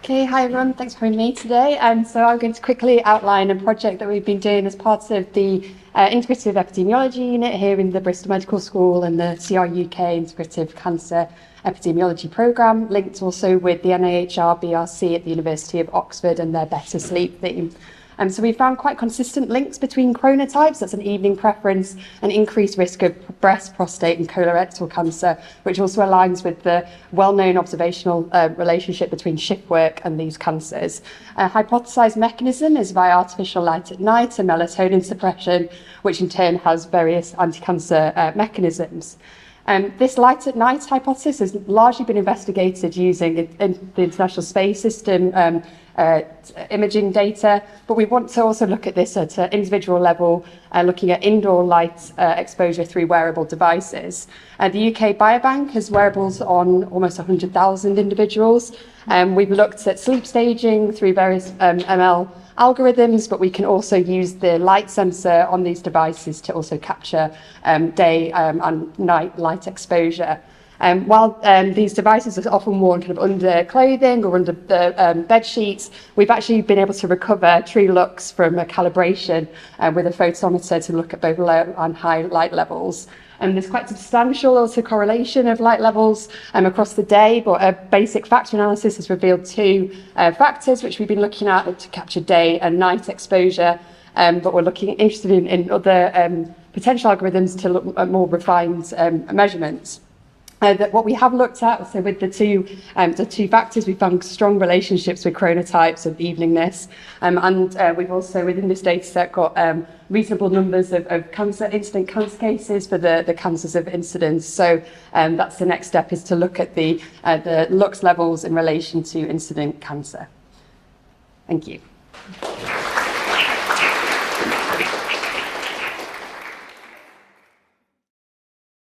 Okay, hi everyone, thanks for having me today. So I'm going to quickly outline a project that we've been doing as part of the Integrative Epidemiology Unit here in the Bristol Medical School and the CRUK Integrative Cancer Epidemiology Programme, linked also with the NIHR BRC at the University of Oxford and their Better Sleep theme. So we found quite consistent links between chronotypes, that's an evening preference, and increased risk of breast, prostate and colorectal cancer, which also aligns with the well-known observational relationship between shift work and these cancers. A hypothesized mechanism is via artificial light at night and melatonin suppression, which in turn has various anti-cancer mechanisms. This light at night hypothesis has largely been investigated using the International Space System imaging data, but we want to also look at this at an individual level, looking at indoor light exposure through wearable devices. The UK Biobank has wearables on almost 100,000 individuals. We've looked at sleep staging through various ML algorithms, but we can also use the light sensor on these devices to also capture day and night light exposure. While these devices are often worn kind of under clothing or under the bed sheets, we've actually been able to recover true looks from a calibration with a photometer to look at both low and high light levels. And there's quite substantial also correlation of light levels across the day, but a basic factor analysis has revealed two factors which we've been looking at to capture day and night exposure, but we're interested in other potential algorithms to look at more refined measurements. What we have looked at, so with the two factors, we found strong relationships with chronotypes of eveningness, and we've also within this data set got reasonable numbers of incident cancer cases for the cancers of incidence. So that's the next step, is to look at the lux levels in relation to incident cancer. Thank you.